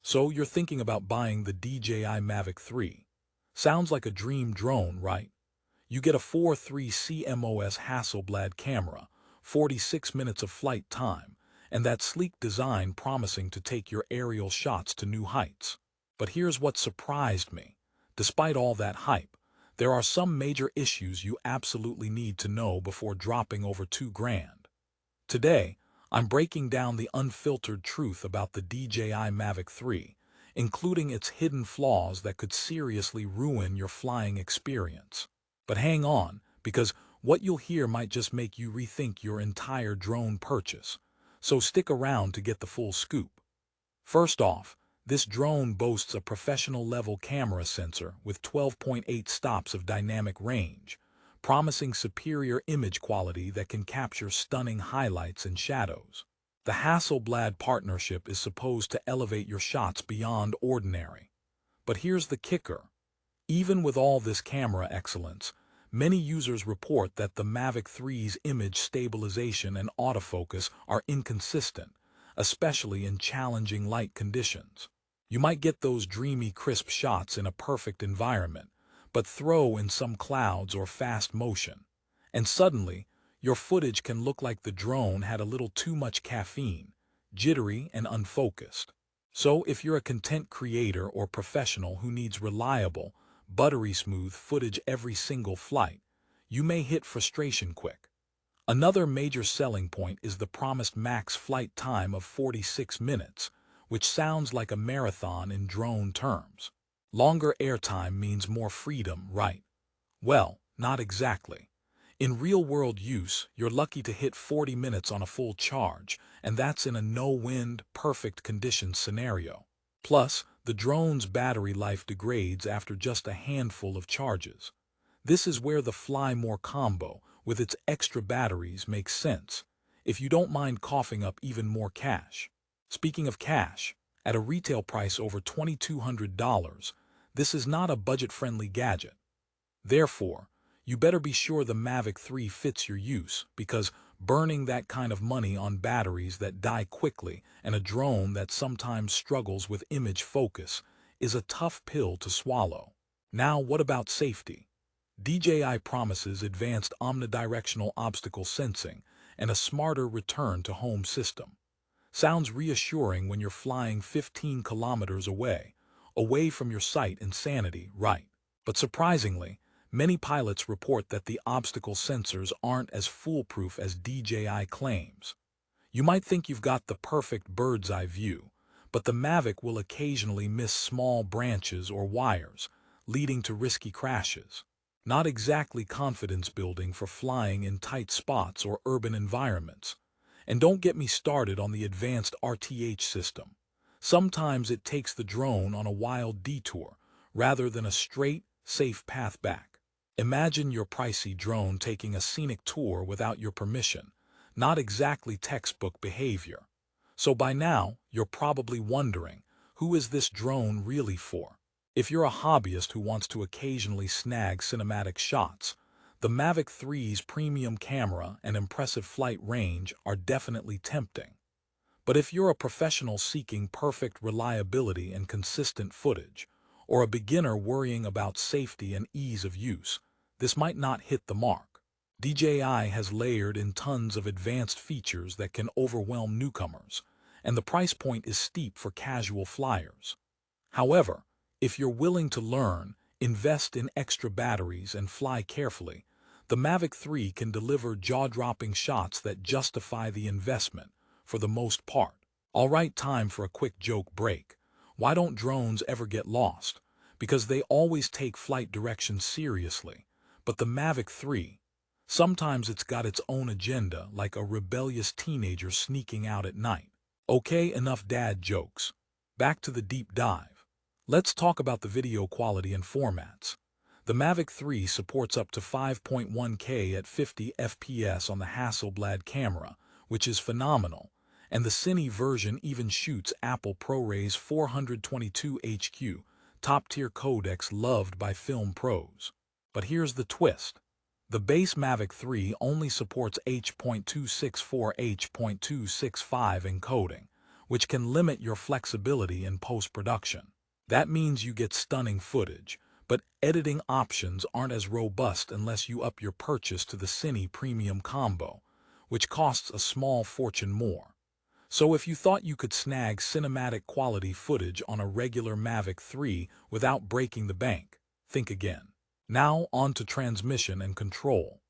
So you're thinking about buying the DJI Mavic 3. Sounds like a dream drone, right? You get a 4.3 CMOS Hasselblad camera, 46 minutes of flight time, and that sleek design promising to take your aerial shots to new heights. But here's what surprised me. Despite all that hype, there are some major issues you absolutely need to know before dropping over $2,000. Today, I'm breaking down the unfiltered truth about the DJI Mavic 3, including its hidden flaws that could seriously ruin your flying experience. But hang on, because what you'll hear might just make you rethink your entire drone purchase. So stick around to get the full scoop. First off, this drone boasts a professional-level camera sensor with 12.8 stops of dynamic range, promising superior image quality that can capture stunning highlights and shadows. The Hasselblad partnership is supposed to elevate your shots beyond ordinary. But here's the kicker. Even with all this camera excellence, many users report that the Mavic 3's image stabilization and autofocus are inconsistent, especially in challenging light conditions. You might get those dreamy, crisp shots in a perfect environment, but throw in some clouds or fast motion, and suddenly, your footage can look like the drone had a little too much caffeine, jittery and unfocused. So if you're a content creator or professional who needs reliable, buttery smooth footage every single flight, you may hit frustration quick. Another major selling point is the promised max flight time of 46 minutes, which sounds like a marathon in drone terms. Longer airtime means more freedom, right? Well, not exactly. In real-world use, you're lucky to hit 40 minutes on a full charge, and that's in a no-wind, perfect conditions scenario. Plus, the drone's battery life degrades after just a handful of charges. This is where the Fly More combo, with its extra batteries, makes sense, if you don't mind coughing up even more cash. Speaking of cash, at a retail price over $2,200, this is not a budget-friendly gadget. Therefore, you better be sure the Mavic 3 fits your use, because burning that kind of money on batteries that die quickly and a drone that sometimes struggles with image focus is a tough pill to swallow. Now, what about safety? DJI promises advanced omnidirectional obstacle sensing and a smarter return-to-home system. Sounds reassuring when you're flying 15 kilometers away from your sight and sanity, right? But surprisingly, many pilots report that the obstacle sensors aren't as foolproof as DJI claims. You might think you've got the perfect bird's-eye view, but the Mavic will occasionally miss small branches or wires, leading to risky crashes. Not exactly confidence-building for flying in tight spots or urban environments. And don't get me started on the advanced RTH system. Sometimes it takes the drone on a wild detour, rather than a straight, safe path back. Imagine your pricey drone taking a scenic tour without your permission. Not exactly textbook behavior. So by now, you're probably wondering, who is this drone really for? If you're a hobbyist who wants to occasionally snag cinematic shots, the Mavic 3's premium camera and impressive flight range are definitely tempting. But if you're a professional seeking perfect reliability and consistent footage, or a beginner worrying about safety and ease of use, this might not hit the mark. DJI has layered in tons of advanced features that can overwhelm newcomers, and the price point is steep for casual flyers. However, if you're willing to learn, invest in extra batteries and fly carefully, the Mavic 3 can deliver jaw-dropping shots that justify the investment, for the most part. All right, time for a quick joke break. Why don't drones ever get lost? Because they always take flight directions seriously. But the Mavic 3, sometimes it's got its own agenda, like a rebellious teenager sneaking out at night. Okay, enough dad jokes. Back to the deep dive. Let's talk about the video quality and formats. The Mavic 3 supports up to 5.1K at 50 FPS on the Hasselblad camera, which is phenomenal, and the Cine version even shoots Apple ProRes 422 HQ, top-tier codecs loved by film pros. But here's the twist. The base Mavic 3 only supports H.264, H.265 encoding, which can limit your flexibility in post-production. That means you get stunning footage, but editing options aren't as robust unless you up your purchase to the Cine Premium Combo, which costs a small fortune more. So if you thought you could snag cinematic quality footage on a regular Mavic 3 without breaking the bank, think again. Now on to transmission and control.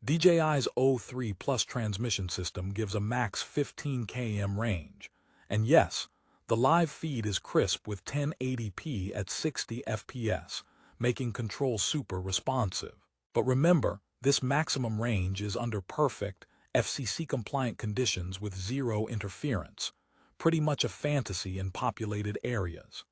DJI's O3 Plus transmission system gives a max 15 km range. And yes, the live feed is crisp with 1080p at 60 fps, making control super responsive. But remember, this maximum range is under perfect, FCC-compliant conditions with zero interference, pretty much a fantasy in populated areas.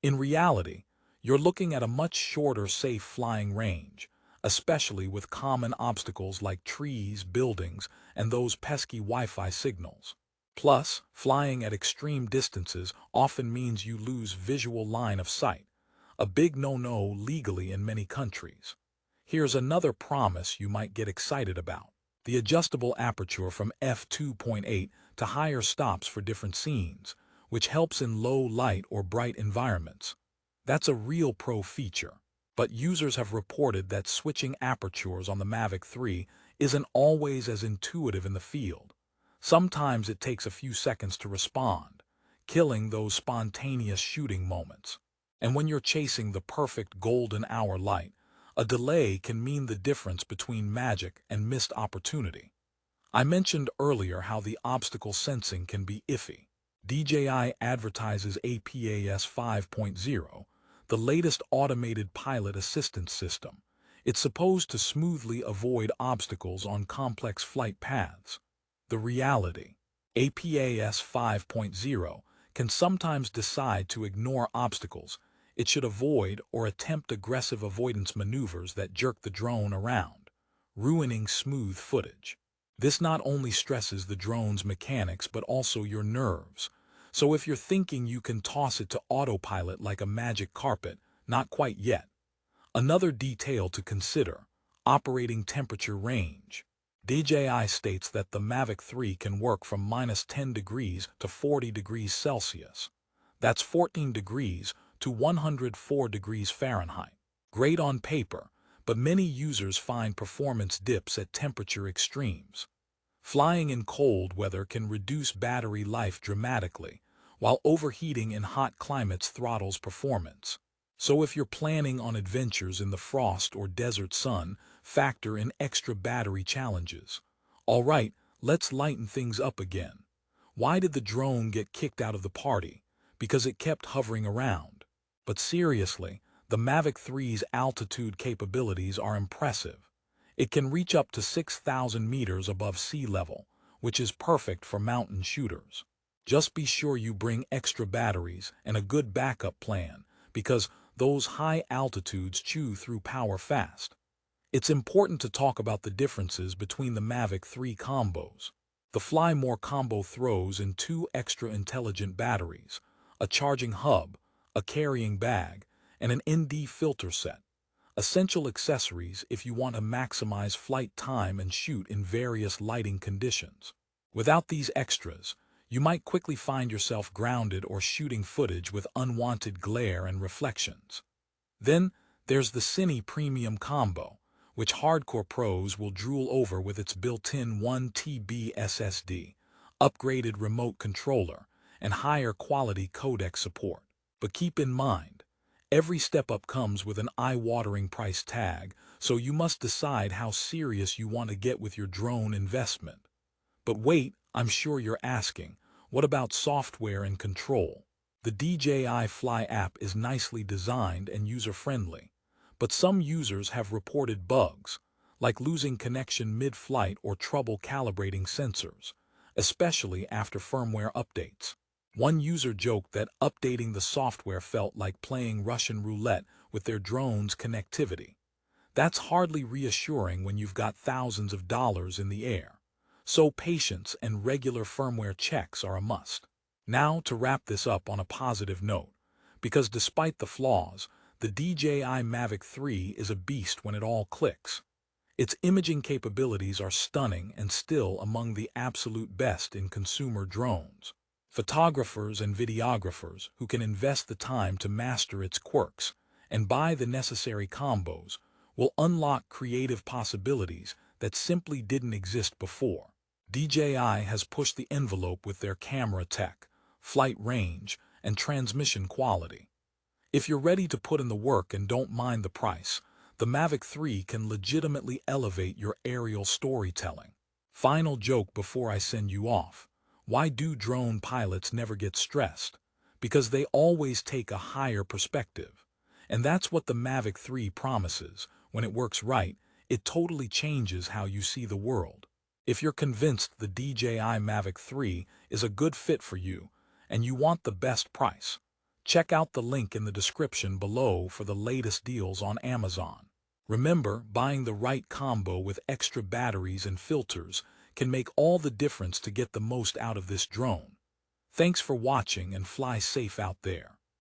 In reality, you're looking at a much shorter safe flying range, especially with common obstacles like trees, buildings, and those pesky Wi-Fi signals. Plus, flying at extreme distances often means you lose visual line of sight, a big no-no legally in many countries. Here's another promise you might get excited about: the adjustable aperture from f2.8 to higher stops for different scenes, which helps in low light or bright environments. That's a real pro feature. But users have reported that switching apertures on the Mavic 3 isn't always as intuitive in the field. Sometimes it takes a few seconds to respond, killing those spontaneous shooting moments. And when you're chasing the perfect golden hour light, a delay can mean the difference between magic and missed opportunity. I mentioned earlier how the obstacle sensing can be iffy. DJI advertises APAS 5.0, the latest automated pilot assistance system. It's supposed to smoothly avoid obstacles on complex flight paths. The reality: APAS 5.0 can sometimes decide to ignore obstacles. It should avoid or attempt aggressive avoidance maneuvers that jerk the drone around, ruining smooth footage. This not only stresses the drone's mechanics but also your nerves. So if you're thinking you can toss it to autopilot like a magic carpet, not quite yet. Another detail to consider: operating temperature range. DJI states that the Mavic 3 can work from -10 degrees to 40 degrees Celsius. That's 14 degrees to 104 degrees Fahrenheit. Great on paper, but many users find performance dips at temperature extremes. Flying in cold weather can reduce battery life dramatically, while overheating in hot climates throttles performance. So if you're planning on adventures in the frost or desert sun, factor in extra battery challenges. All right, let's lighten things up again. Why did the drone get kicked out of the party? Because it kept hovering around. But seriously, the Mavic 3's altitude capabilities are impressive. It can reach up to 6,000 meters above sea level, which is perfect for mountain shooters. Just be sure you bring extra batteries and a good backup plan, because those high altitudes chew through power fast. It's important to talk about the differences between the Mavic 3 combos. The Fly More combo throws in 2 extra intelligent batteries, a charging hub, a carrying bag, and an ND filter set. Essential accessories if you want to maximize flight time and shoot in various lighting conditions. Without these extras, you might quickly find yourself grounded or shooting footage with unwanted glare and reflections. Then there's the Cine Premium Combo, which hardcore pros will drool over with its built-in 1 TB SSD, upgraded remote controller, and higher quality codec support. But keep in mind, every step up comes with an eye-watering price tag, so you must decide how serious you want to get with your drone investment. But wait, I'm sure you're asking, what about software and control? The DJI Fly app is nicely designed and user-friendly, but some users have reported bugs, like losing connection mid-flight or trouble calibrating sensors, especially after firmware updates. One user joked that updating the software felt like playing Russian roulette with their drone's connectivity. That's hardly reassuring when you've got thousands of dollars in the air. So patience and regular firmware checks are a must. Now to wrap this up on a positive note, because despite the flaws, the DJI Mavic 3 is a beast when it all clicks. Its imaging capabilities are stunning and still among the absolute best in consumer drones. Photographers and videographers who can invest the time to master its quirks and buy the necessary combos will unlock creative possibilities that simply didn't exist before. DJI has pushed the envelope with their camera tech, flight range, and transmission quality. If you're ready to put in the work and don't mind the price, the Mavic 3 can legitimately elevate your aerial storytelling. Final joke before I send you off. Why do drone pilots never get stressed? Because they always take a higher perspective. And that's what the Mavic 3 promises. When it works right, it totally changes how you see the world. If you're convinced the DJI Mavic 3 is a good fit for you, and you want the best price, check out the link in the description below for the latest deals on Amazon. Remember, buying the right combo with extra batteries and filters can make all the difference to get the most out of this drone. Thanks for watching and fly safe out there.